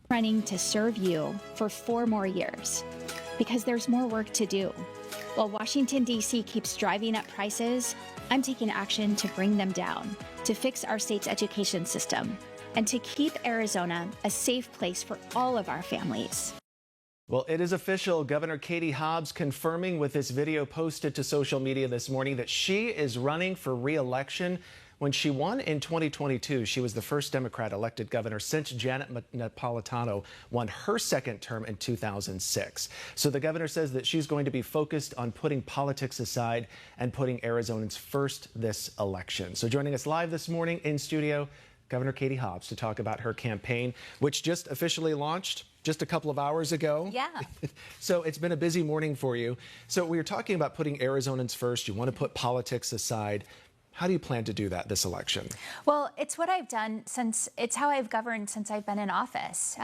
running to serve you for 4 more years because there's more work to do. While Washington, D.C. keeps driving up prices, I'm taking action to bring them down, to fix our state's education system, and to keep Arizona a safe place for all of our families. Well, it is official. Governor Katie Hobbs confirming with this video posted to social media this morning that she is running for re-election. When she won in 2022, she was the first Democrat elected governor since Janet Napolitano won her second term in 2006. So the governor says that she's going to be focused on putting politics aside and putting Arizonans first this election. So joining us live this morning in studio, Governor Katie Hobbs to talk about her campaign, which just officially launched just a couple of hours ago. Yeah. So it's been a busy morning for you. So we were talking about putting Arizonans first. You want to put politics aside. How do you plan to do that this election? Well, it's what I've done it's how I've governed since I've been in office.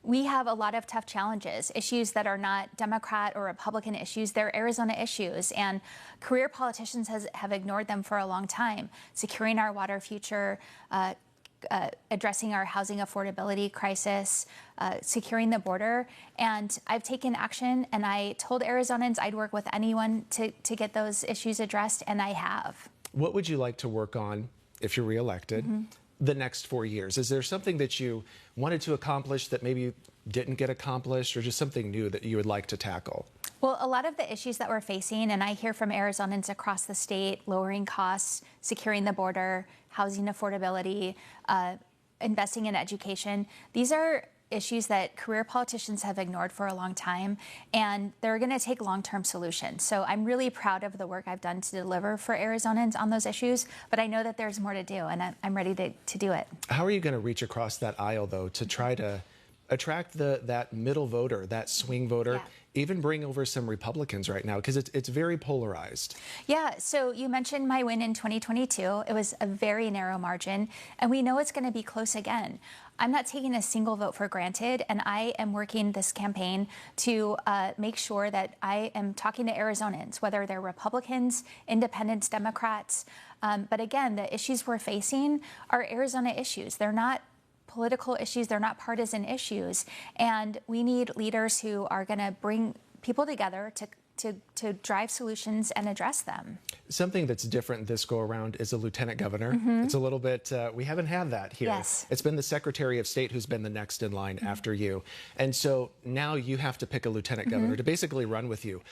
We have a lot of tough challenges, issues that are not Democrat or Republican issues, they're Arizona issues, and career politicians have ignored them for a long time. Securing our water future, addressing our housing affordability crisis, securing the border. And I've taken action, and I told Arizonans I'd work with anyone to get those issues addressed, and I have. What would you like to work on if you're reelected the next 4 years? Is there something that you wanted to accomplish that maybe you didn't get accomplished, or just something new that you would like to tackle? Well, a lot of the issues that we're facing, and I hear from Arizonans across the state, lowering costs, securing the border, housing affordability, investing in education, these are issues that career politicians have ignored for a long time, and they're going to take long-term solutions. So I'm really proud of the work I've done to deliver for Arizonans on those issues, but I know that there's more to do, and I'm ready to do it. How are you going to reach across that aisle, though, to try to attract that middle voter, that swing voter, Yeah. even bring over some Republicans right now, because it's very polarized? Yeah, so you mentioned my win in 2022. It was a very narrow margin, and we know it's going to be close again. I'm not taking a single vote for granted, and I am working this campaign to make sure that I am talking to Arizonans, whether they're Republicans, Independents, Democrats. But again, the issues we're facing are Arizona issues. They're not political issues, they're not partisan issues, and we need leaders who are going to bring people together to drive solutions and address them. Something that's different this go around is a lieutenant governor. It's a little bit, we haven't had that here. Yes. It's been the Secretary of State who's been the next in line after you. And so now you have to pick a lieutenant governor to basically run with you.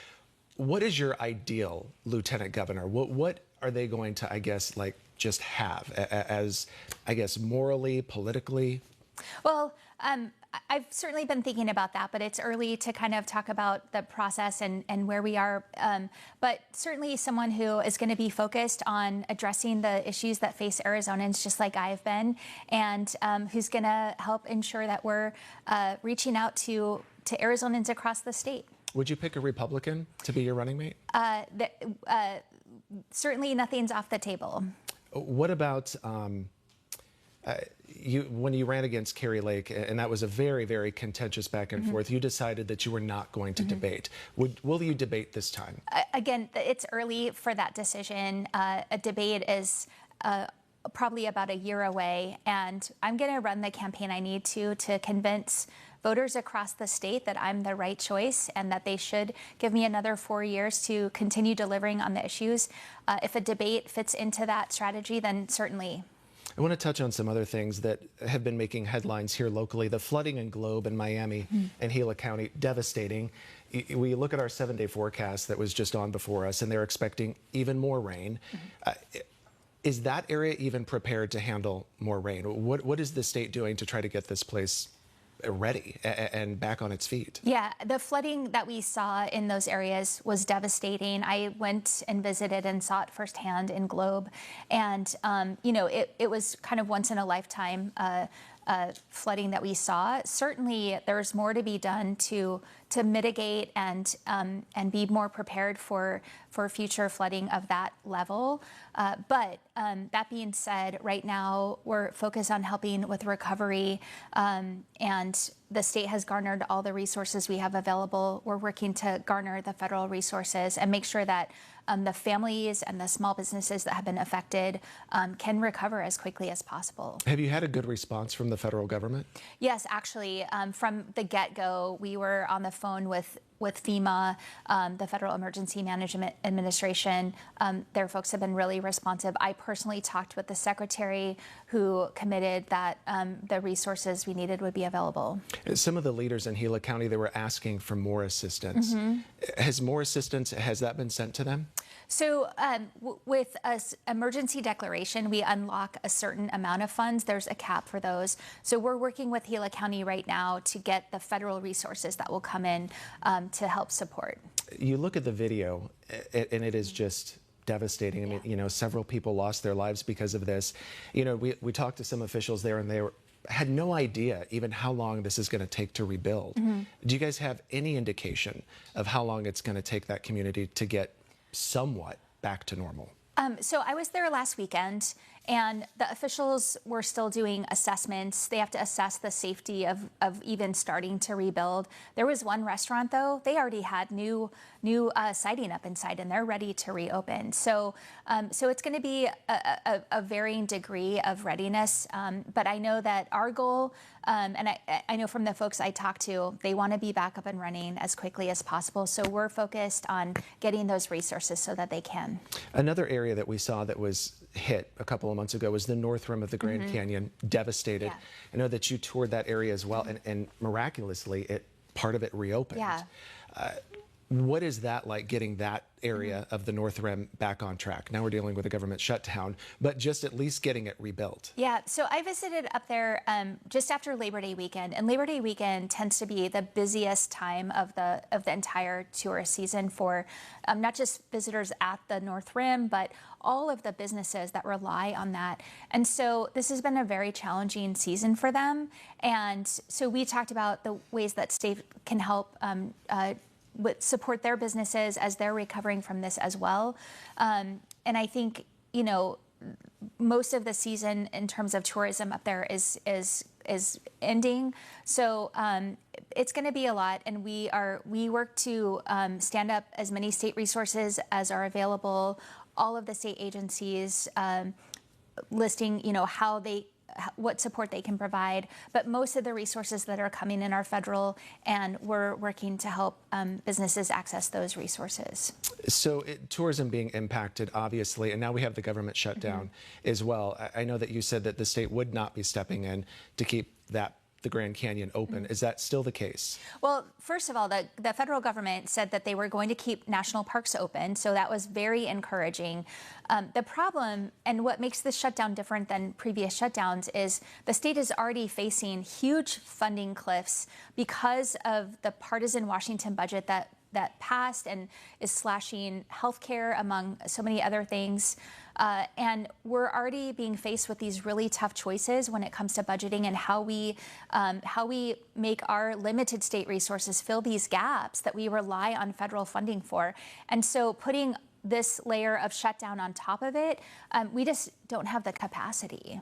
What is your ideal lieutenant governor? What are they going to, I guess, like just have as, I guess, morally, politically? Well, I've certainly been thinking about that, but it's early to kind of talk about the process and where we are. But certainly someone who is going to be focused on addressing the issues that face Arizonans, just like I've been, and who's going to help ensure that we're reaching out to Arizonans across the state. Would you pick a Republican to be your running mate? Certainly nothing's off the table. What about when you ran against Kari Lake, and that was a very, very contentious back and forth, you decided that you were not going to debate. Will you debate this time? Again, it's early for that decision. A debate is probably about a year away, and I'm going to run the campaign I need to convince voters across the state that I'm the right choice and that they should give me another 4 years to continue delivering on the issues. If a debate fits into that strategy, then certainly. I want to touch on some other things that have been making headlines here locally. The flooding in Globe in Miami and Gila County, devastating. We look at our 7-day forecast that was just on before us, and they're expecting even more rain. Is that area even prepared to handle more rain? What is the state doing to try to get this place ready and back on its feet? Yeah, the flooding that we saw in those areas was devastating. I went and visited and saw it firsthand in Globe, and you know, it was kind of once in a lifetime flooding that we saw. Certainly, there's more to be done to mitigate and be more prepared for future flooding of that level. But that being said, right now we're focused on helping with recovery, and the state has garnered all the resources we have available. We're working to garner the federal resources and make sure that the families and the small businesses that have been affected can recover as quickly as possible. Have you had a good response from the federal government? Yes, actually, from the get-go, we were on the phone with FEMA, the Federal Emergency Management Administration. Their folks have been really responsive. I personally talked with the secretary, who committed that the resources we needed would be available. Some of the leaders in Gila County, they were asking for more assistance. Has more assistance, has that been sent to them? So with an emergency declaration, we unlock a certain amount of funds. There's a cap for those. So we're working with Gila County right now to get the federal resources that will come in to help support. You look at the video, and it is just devastating. I mean, you know, several people lost their lives because of this. You know, we talked to some officials there, and they had no idea even how long this is going to take to rebuild. Do you guys have any indication of how long it's going to take that community to get somewhat back to normal? So I was there last weekend, and the officials were still doing assessments. They have to assess the safety of even starting to rebuild. There was one restaurant, though, they already had new siding up inside, and they're ready to reopen. So it's going to be a varying degree of readiness. But I know that our goal, and I know from the folks I talked to, they want to be back up and running as quickly as possible. So we're focused on getting those resources so that they can. Another area that we saw that was hit a couple of months ago was the north rim of the Grand Canyon, devastated. Yeah. I know that you toured that area as well, and miraculously, part of it reopened. Yeah. What is that like, getting that area of the North Rim back on track? Now we're dealing with a government shutdown, but just at least getting it rebuilt. Yeah, so I visited up there just after Labor Day weekend, and Labor Day weekend tends to be the busiest time of the entire tourist season for not just visitors at the North Rim, but all of the businesses that rely on that. And so this has been a very challenging season for them. And so we talked about the ways that state can help support their businesses as they're recovering from this as well. And I think, you know, most of the season in terms of tourism up there is ending. So it's going to be a lot, and we work to stand up as many state resources as are available. All of the state agencies listing, you know, what support they can provide, but most of the resources that are coming in are federal, and we're working to help businesses access those resourses. So tourism being impacted, obviously, and now we have the government shutdown as well. I know that you said that the state would not be stepping in to keep the Grand Canyon open. Is that still the case? Well, first of all, the federal government said that they were going to keep national parks open, so that was very encouraging. The problem, and what makes this shutdown different than previous shutdowns, is the state is already facing huge funding cliffs because of the partisan Washington budget that passed and is slashing healthcare, among so many other things. And we're already being faced with these really tough choices when it comes to budgeting and how we make our limited state resources fill these gaps that we rely on federal funding for. And so putting this layer of shutdown on top of it, we just don't have the capacity.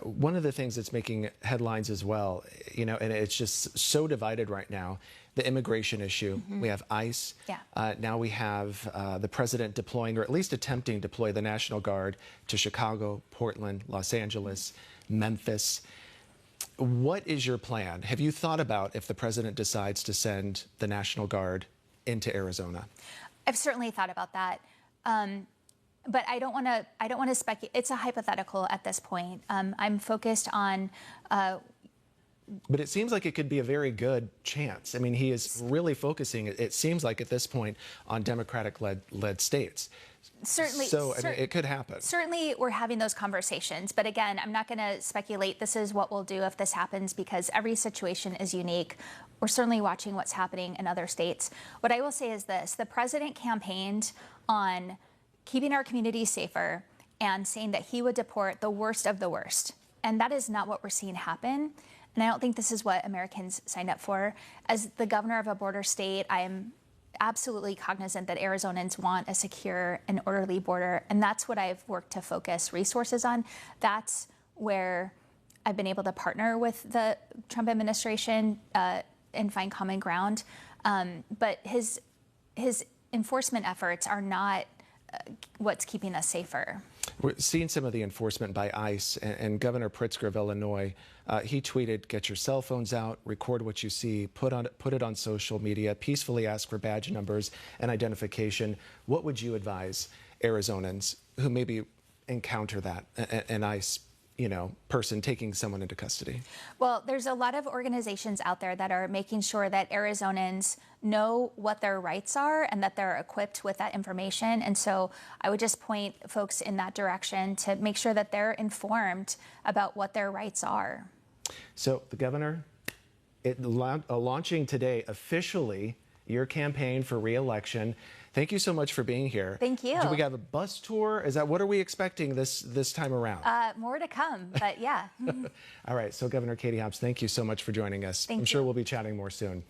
One of the things that's making headlines as well, you know, and it's just so divided right now, the immigration issue. We have ICE. Yeah. Now we have the president deploying, or at least attempting to deploy, the National Guard to Chicago, Portland, Los Angeles, Memphis. What is your plan? Have you thought about if the president decides to send the National Guard into Arizona? I've certainly thought about that. But I don't want to speculate. It's a hypothetical at this point. I'm focused on. But it seems like it could be a very good chance. I mean, he is really focusing, it seems like at this point, on Democratic-led states. Certainly. So I mean, it could happen. Certainly, we're having those conversations. But again, I'm not going to speculate. This is what we'll do if this happens, because every situation is unique. We're certainly watching what's happening in other states. What I will say is this: the president campaigned on keeping our communities safer and saying that he would deport the worst of the worst. And that is not what we're seeing happen. And I don't think this is what Americans signed up for. As the governor of a border state, I am absolutely cognizant that Arizonans want a secure and orderly border. And that's what I've worked to focus resources on. That's where I've been able to partner with the Trump administration and find common ground. But his enforcement efforts are not what's keeping us safer. We're seeing some of the enforcement by ICE, and Governor Pritzker of Illinois, he tweeted, "Get your cell phones out, record what you see, put it on social media, peacefully ask for badge numbers and identification." What would you advise Arizonans who maybe encounter that, an ICE person taking someone into custody? Well, there's a lot of organizations out there that are making sure that Arizonans know what their rights are and that they're equipped with that information. And so I would just point folks in that direction to make sure that they're informed about what their rights are. So the governor, launching today officially your campaign for re-election. Thank you so much for being here. Thank you. Do we have a bus tour? What are we expecting this time around? More to come, but yeah. All right. So Governor Katie Hobbs, thank you so much for joining us. Thank I'm you. sure we'll be chatting more soon.